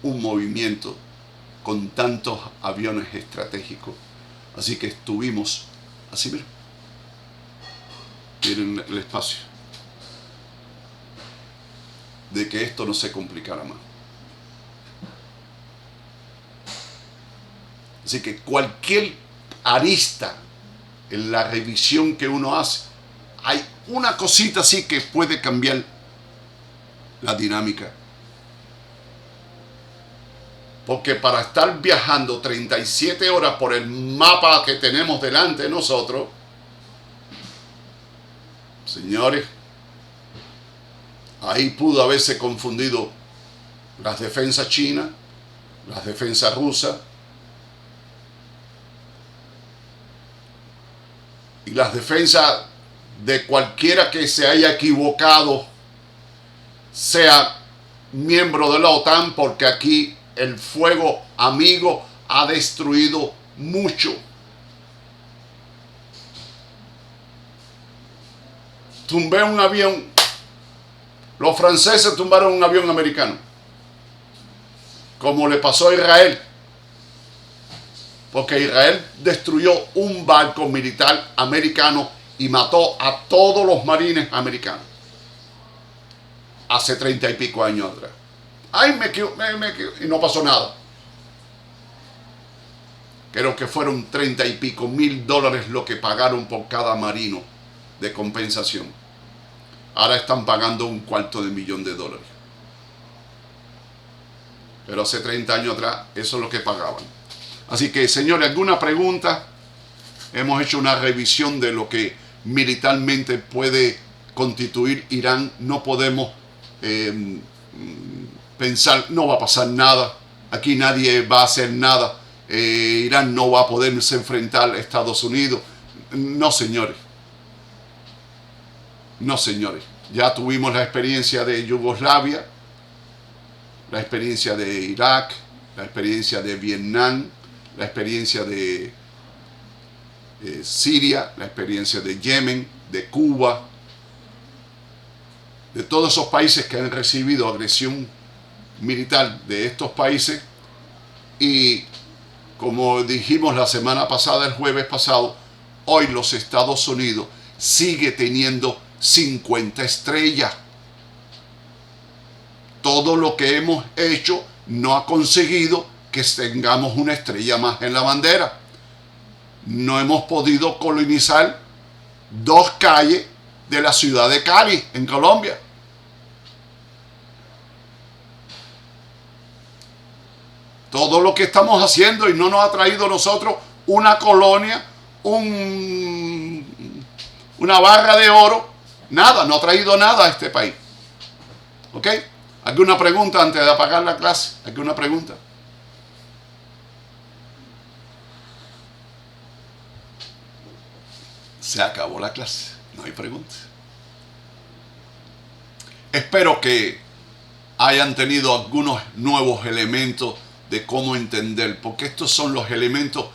un movimiento con tantos aviones estratégicos. Así que estuvimos así, miren el espacio, de que esto no se complicara más. Así que cualquier arista en la revisión que uno hace, hay una cosita así que puede cambiar la dinámica. Porque para estar viajando 37 horas por el mapa que tenemos delante de nosotros, señores, ahí pudo haberse confundido las defensas chinas, las defensas rusas, y las defensas de cualquiera que se haya equivocado, sea miembro de la OTAN, porque aquí el fuego amigo ha destruido mucho. Tumbé un avión. Los franceses tumbaron un avión americano, como le pasó a Israel, porque Israel destruyó un barco militar americano y mató a todos los marines americanos hace 30 y pico años atrás. Ay, y no pasó nada. Creo que fueron 30 y pico mil dólares lo que pagaron por cada marino de compensación. Ahora están pagando $250,000. Pero hace 30 años atrás eso es lo que pagaban. Así que, señores, ¿alguna pregunta? Hemos hecho una revisión de lo que militarmente puede constituir Irán. No podemos pensar, no va a pasar nada, aquí nadie va a hacer nada, Irán no va a poderse enfrentar a Estados Unidos. No, señores. No, señores. Ya tuvimos la experiencia de Yugoslavia, la experiencia de Irak, la experiencia de Vietnam, la experiencia de Siria, la experiencia de Yemen, de Cuba, de todos esos países que han recibido agresión militar de estos países. Y como dijimos la semana pasada, el jueves pasado, hoy los Estados Unidos sigue teniendo 50 estrellas. Todo lo que hemos hecho no ha conseguido que tengamos una estrella más en la bandera. No hemos podido colonizar 2 calles de la ciudad de Cali, en Colombia. Todo lo que estamos haciendo y no nos ha traído a nosotros una colonia, una barra de oro, nada, no ha traído nada a este país. ¿Ok? ¿Alguna pregunta antes de apagar la clase? ¿Alguna pregunta? Se acabó la clase, no hay preguntas. Espero que hayan tenido algunos nuevos elementos de cómo entender, porque estos son los elementos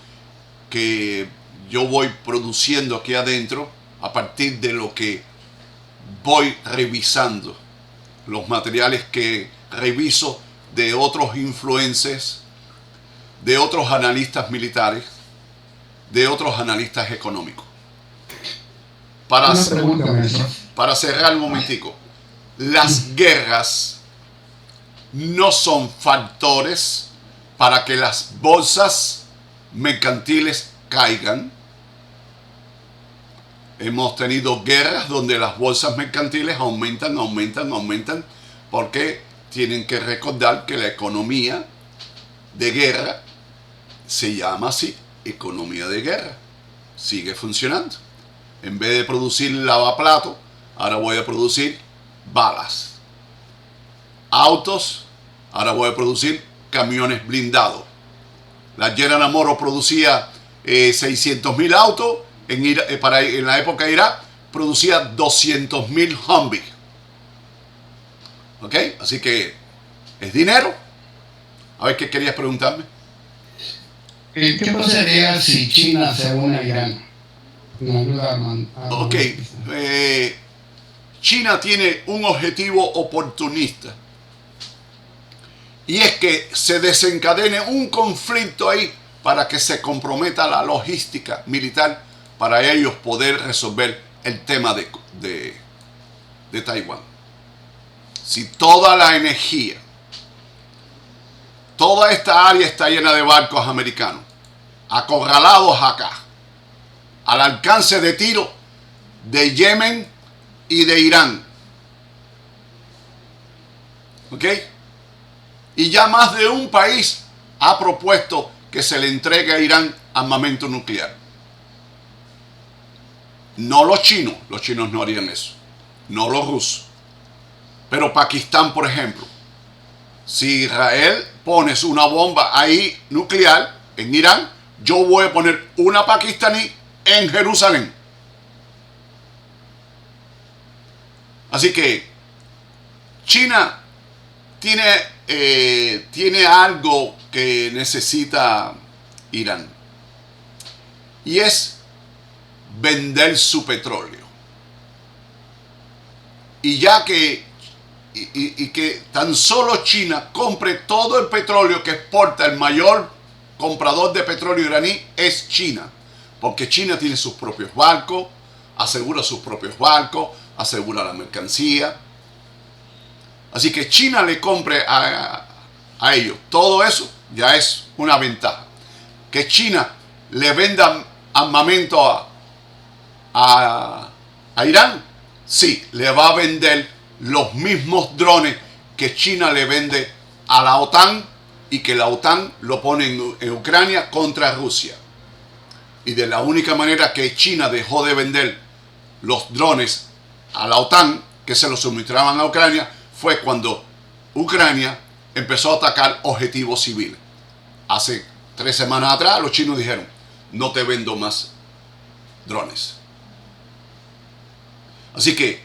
que yo voy produciendo aquí adentro a partir de lo que voy revisando, los materiales que reviso de otros influencers, de otros analistas militares, de otros analistas económicos. Para cerrar un momentico, las guerras no son factores para que las bolsas mercantiles caigan. Hemos tenido guerras donde las bolsas mercantiles aumentan, porque tienen que recordar que la economía de guerra se llama así, economía de guerra. Sigue funcionando. En vez de producir lavaplatos, ahora voy a producir balas. Autos, ahora voy a producir camiones blindados. La General Motors producía 600,000 autos, en la época de Irak producía 200,000 Humvee. ¿Ok? Así que es dinero. A ver, ¿qué querías preguntarme? ¿Qué pasaría si China se une a Irán? Ok. China tiene un objetivo oportunista. Y es que se desencadene un conflicto ahí para que se comprometa la logística militar para ellos poder resolver el tema de Taiwán. Si toda la energía, toda esta área está llena de barcos americanos, acorralados acá, al alcance de tiro de Yemen y de Irán. ¿Ok? Y ya más de un país ha propuesto que se le entregue a Irán armamento nuclear. No los chinos no harían eso. No los rusos. Pero Pakistán, por ejemplo, si Israel pones una bomba ahí nuclear en Irán, yo voy a poner una pakistaní en Jerusalén. Así que China tiene algo que necesita Irán, y es vender su petróleo. Y ya que que tan solo China compre todo el petróleo que exporta, el mayor comprador de petróleo iraní es China, porque China tiene sus propios barcos, asegura sus propios barcos, asegura la mercancía. Así que China le compre a ellos todo eso, ya es una ventaja. Que China le venda armamento a Irán, sí, le va a vender los mismos drones que China le vende a la OTAN, y que la OTAN lo pone en Ucrania contra Rusia. Y de la única manera que China dejó de vender los drones a la OTAN, que se los suministraban a Ucrania, fue cuando Ucrania empezó a atacar objetivos civiles. Hace 3 semanas atrás los chinos dijeron: no te vendo más drones. Así que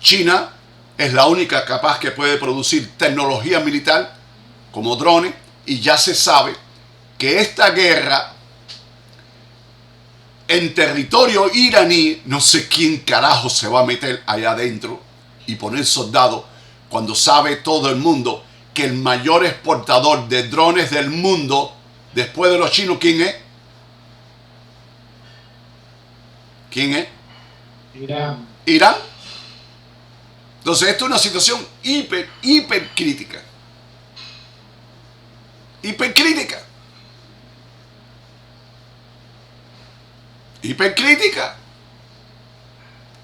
China es la única capaz que puede producir tecnología militar como drones, y ya se sabe que esta guerra en territorio iraní, no sé quién carajo se va a meter allá adentro y poner soldados, cuando sabe todo el mundo que el mayor exportador de drones del mundo, después de los chinos, ¿quién es? ¿Quién es? Irán. Irán. Entonces, esto es una situación hiper crítica. Hipercrítica. Hipercrítica.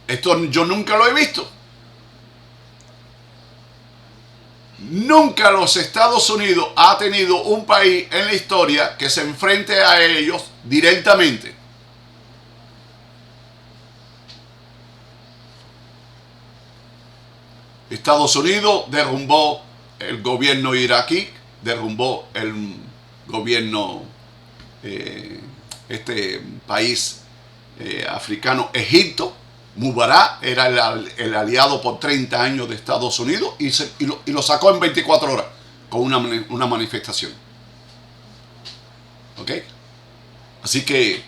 Esto yo nunca lo he visto. Nunca los Estados Unidos ha tenido un país en la historia que se enfrente a ellos directamente. Estados Unidos derrumbó el gobierno iraquí, derrumbó el gobierno, este país africano, Egipto. Mubarak era el aliado por 30 años de Estados Unidos, y lo sacó en 24 horas con una manifestación. ¿Ok? Así que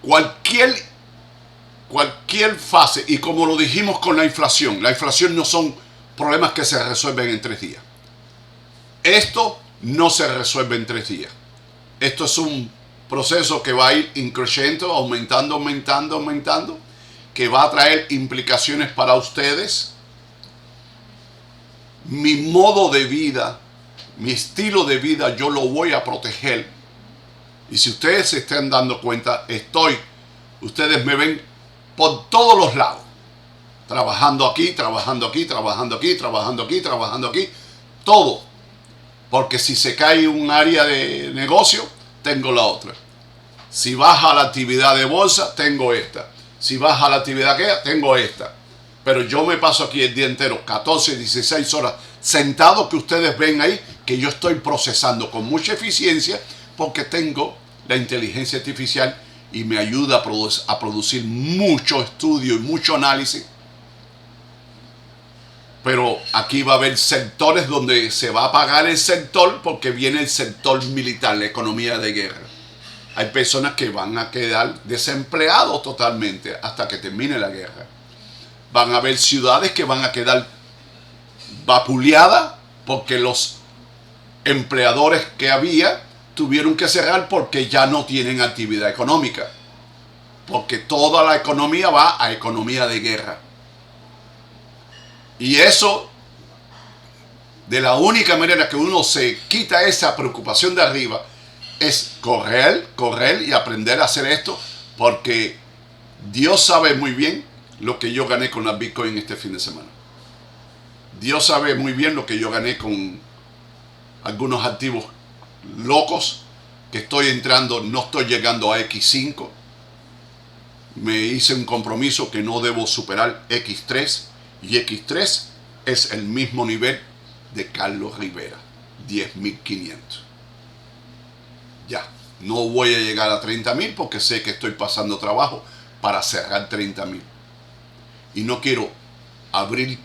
cualquier fase, y como lo dijimos con la inflación no son problemas que se resuelven en 3 días. Esto no se resuelve en 3 días. Esto es un proceso que va a ir increciendo, aumentando, que va a traer implicaciones para ustedes. Mi modo de vida, mi estilo de vida, yo lo voy a proteger. Y si ustedes se están dando cuenta, ustedes me ven por todos los lados, trabajando aquí, todo. Porque si se cae un área de negocio, tengo la otra. Si baja la actividad de bolsa, tengo esta. Si baja la actividad que tengo esta. Pero yo me paso aquí el día entero, 14, 16 horas, sentado, que ustedes ven ahí, que yo estoy procesando con mucha eficiencia, porque tengo la inteligencia artificial y me ayuda a producir mucho estudio y mucho análisis. Pero aquí va a haber sectores donde se va a apagar el sector, porque viene el sector militar, la economía de guerra. Hay personas que van a quedar desempleados totalmente hasta que termine la guerra. Van a haber ciudades que van a quedar vapuleadas porque los empleadores que había tuvieron que cerrar porque ya no tienen actividad económica. Porque toda la economía va a economía de guerra. Y eso, de la única manera que uno se quita esa preocupación de arriba, es correr y aprender a hacer esto, porque Dios sabe muy bien lo que yo gané con la Bitcoin este fin de semana. Dios sabe muy bien lo que yo gané con algunos activos locos que estoy entrando, no estoy llegando a X5. Me hice un compromiso que no debo superar X3. Y X3 es el mismo nivel de Carlos Rivera, 10.500. Ya, no voy a llegar a 30.000 porque sé que estoy pasando trabajo, para cerrar 30.000. Y no quiero abrir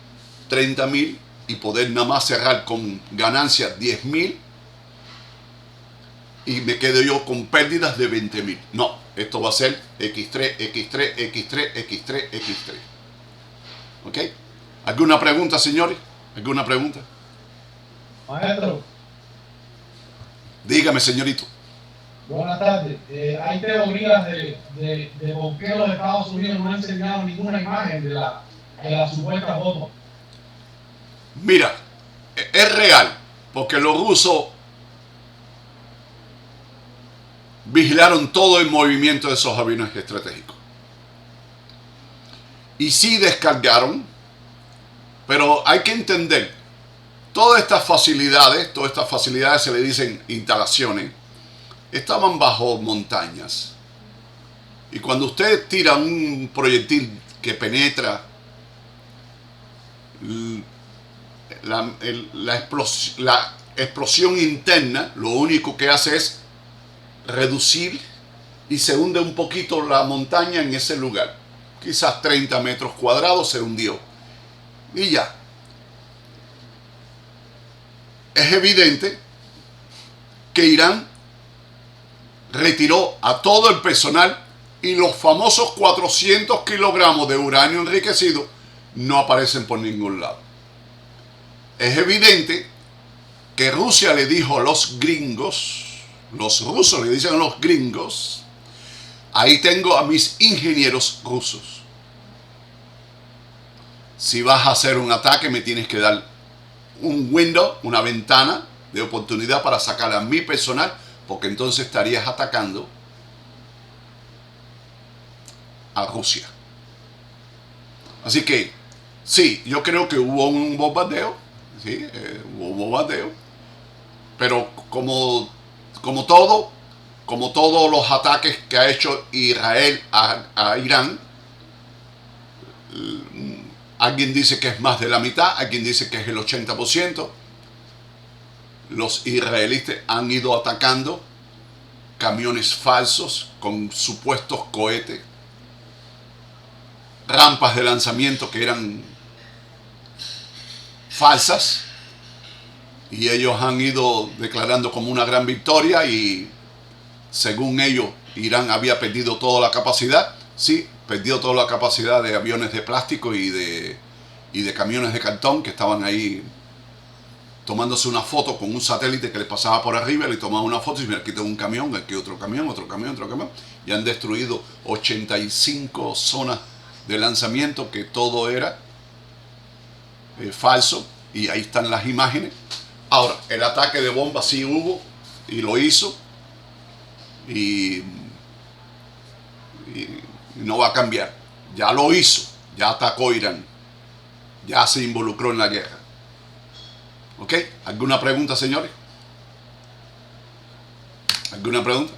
30.000 y poder nada más cerrar con ganancias 10.000 y me quedo yo con pérdidas de 20.000. No, esto va a ser X3, X3, X3, X3, X3. ¿Ok? ¿Alguna pregunta, señores? ¿Alguna pregunta? Maestro, Dígame, señorito. buenas tardes. Hay teorías de por qué los Estados Unidos no han enseñado ninguna imagen de la supuesta bomba. Mira, es real, porque los rusos vigilaron todo el movimiento de esos aviones estratégicos. Y sí descargaron, pero hay que entender, todas estas facilidades se le dicen instalaciones, estaban bajo montañas. Y cuando usted tira un proyectil que penetra la explosión interna, lo único que hace es reducir y se hunde un poquito la montaña en ese lugar. Quizás 30 metros cuadrados se hundió. Y ya. Es evidente que Irán retiró a todo el personal y los famosos 400 kilogramos de uranio enriquecido no aparecen por ningún lado. Es evidente que Rusia le dijo a los gringos, los rusos le dicen a los gringos, ahí tengo a mis ingenieros rusos. Si vas a hacer un ataque me tienes que dar un window, una ventana de oportunidad para sacar a mi personal, porque entonces estarías atacando a Rusia. Así que, sí, yo creo que hubo un bombardeo, sí, hubo un bombardeo, pero como todos los ataques que ha hecho Israel a Irán, alguien dice que es más de la mitad, alguien dice que es el 80%. Los israelitas han ido atacando camiones falsos con supuestos cohetes, rampas de lanzamiento que eran falsas, y ellos han ido declarando como una gran victoria, y según ellos Irán había perdido toda la capacidad. Sí, perdió toda la capacidad de aviones de plástico y de camiones de cartón que estaban ahí tomándose una foto con un satélite que les pasaba por arriba, le tomaban una foto y me quitan un camión, aquí otro camión, otro camión, otro camión, y han destruido 85 zonas de lanzamiento que todo era falso, y ahí están las imágenes. Ahora, el ataque de bomba sí hubo y lo hizo, y no va a cambiar. Ya lo hizo, ya atacó Irán, ya se involucró en la guerra. ¿Ok? ¿Alguna pregunta, señores? ¿Alguna pregunta?